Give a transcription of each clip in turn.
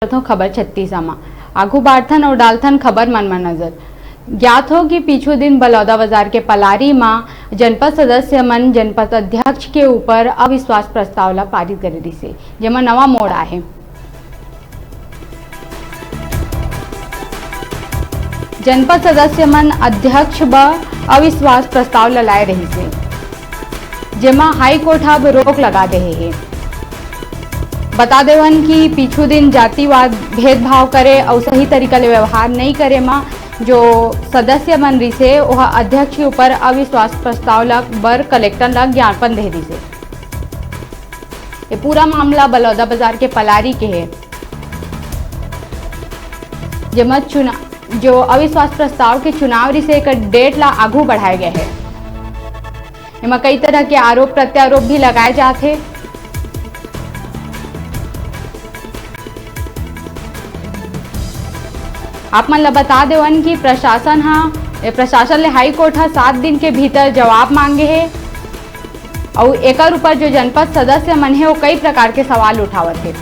खबर 36 आगू बाढ़थन और डालथन खबर मन में नजर। ज्ञात हो कि पीछू दिन बलौदा बाजार के पलारी में जनपद सदस्य मन जनपद अध्यक्ष के ऊपर अविश्वास प्रस्ताव ला पारित करे रहिसे, जेमा नवा मोड़ आहे। जनपद सदस्य मन अध्यक्ष ब अविश्वास प्रस्ताव ला लाए रहिसे, जेमा हाईकोर्ट अब रोक लगा दे हे। बता देवन कि पीछू दिन जातिवाद भेदभाव करे और सही तरीका ले व्यवहार नहीं करे मा जो सदस्य बन रही से वह अध्यक्ष के ऊपर अविश्वास प्रस्ताव ला बर कलेक्टर ला ज्ञापन दे रही से। ये पूरा मामला बलौदा बाजार के पलारी के है, जेमा जो अविश्वास प्रस्ताव के चुनाव रही से एक डेट ला आगू बढ़ाए गए है। इमा कई तरह के आरोप प्रत्यारोप भी लगाए जाते। आप मन ला बता देवन कि प्रशासन ले हाई कोर्ट 7 दिन के भीतर जवाब मांगे है और एकर ऊपर जो जनपद सदस्य मन है वो कई प्रकार के सवाल उठावत है।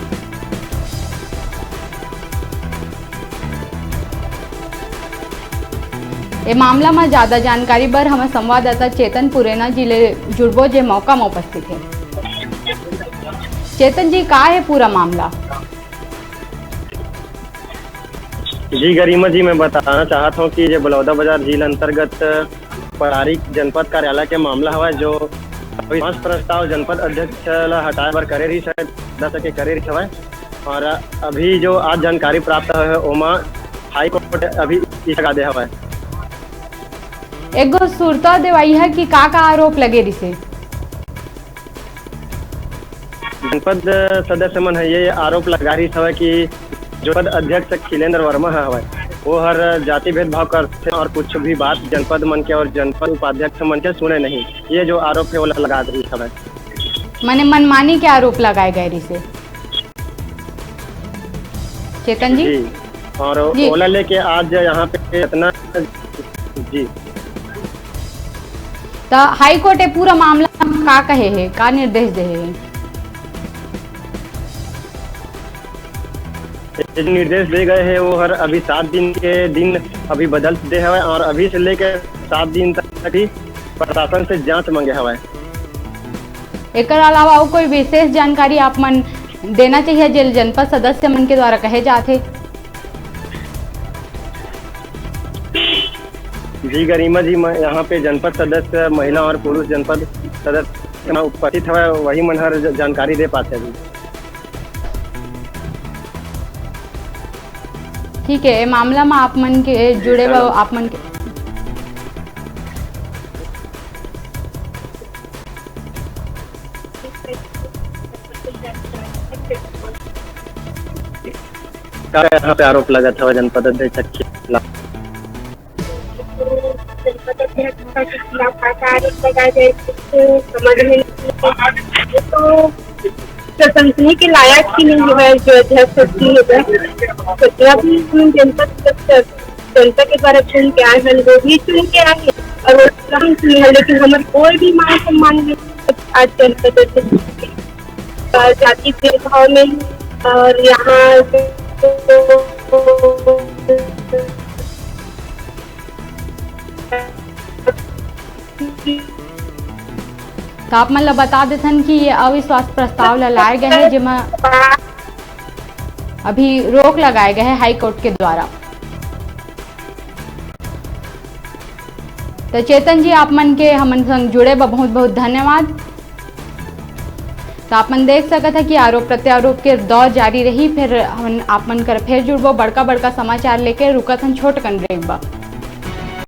ये मामला में ज्यादा जानकारी बर हमारे संवाददाता चेतन पुरेना जी ले जुड़बो, जे मौका में उपस्थित है। चेतन जी, का है पूरा मामला? जी गरिमा जी, मैं बताना चाहता हूँ कि जो बलौदा बाजार जिला अंतर्गत परारी जनपद कार्यालय के मामला हवा जो अविश्वास प्रस्ताव जनपद अध्यक्ष ला हटाए बर करे रही शायद 10 के करे रही हवा। और अभी जो आज जानकारी प्राप्त है ओमा हाई कोर्ट अभी लगा दे हवा। एगो सुरता देवाई है कि का आरोप लगे रही से? जनपद सदस्य मन है ये आरोप लगा रही हवा कि जो पद अध्यक्ष खिलेंद्र वर्मा है वो हर जाति भेदभाव करते और कुछ भी बात जनपद मन के और जनपद उपाध्यक्ष मन के सुने नहीं। ये जो आरोप है वो लगा रही है। माने मनमानी के आरोप लगाए गए रही से। चेतन जी, और ओला लेके आज यहाँ पे इतना जी तो हाई कोर्ट पूरा मामला का कहे है, का निर्देश दे है? निर्देश दे गए हैं वो हर अभी 7 दिन के दिन अभी बदल दे हवा और अभी से लेकर 7 दिन तक ही प्रशासन से जांच मांगे हवा। एक अलावा कोई विशेष जानकारी आप मन देना चाहिए जो जनपद सदस्य मन के द्वारा कहे जाते? जी गरिमा जी, मैं यहाँ पे जनपद सदस्य महिला और पुरुष जनपद सदस्य उपस्थित है, वही मन हर जानकारी दे पाते हैं। ठीक है, मामला में आप मन के जुड़े हुए आप मन के यहाँ पे आरोप लगा था जनपद अध्यक्ष के खिलाफ। जनपद अध्यक्ष के खिलाफ आरोप लगाए गए समझ में तो प्रशंसनीय के लायक ही नहीं है जो अध्यक्ष जनता के द्वारा चुन के आए हैं, वो भी चुन के आए और वो सुनी है, लेकिन हमारे कोई भी मान सम्मान आज जनपद जाति भेदभाव में और यहाँ तो आप मतलब बता देथन कि ये अविश्वास प्रस्ताव लाए गए हैं, जिसमें अभी रोक लगाए गए हैं हाई कोर्ट के द्वारा। तो चेतन जी, आप मन के हमन संग जुड़े बहुत बहुत धन्यवाद। तो आप मन देख सकते हैं कि आरोप प्रत्यारोप के दौर जारी रही, फिर हम आप मन कर फिर जुड़बो बड़का बड़का समाचार लेके रुकत हन छोट कन ब्रेक बा।